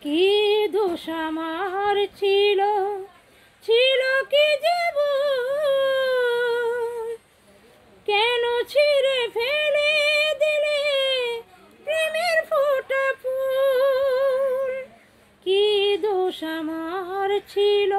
কি দোষ আমার ছিল, ছিল কি যে ভুল, কেন ছিঁড়ে ফেলে দিলে প্রেমের ফোঁটা ফুল। কি দোষ আমার ছিল,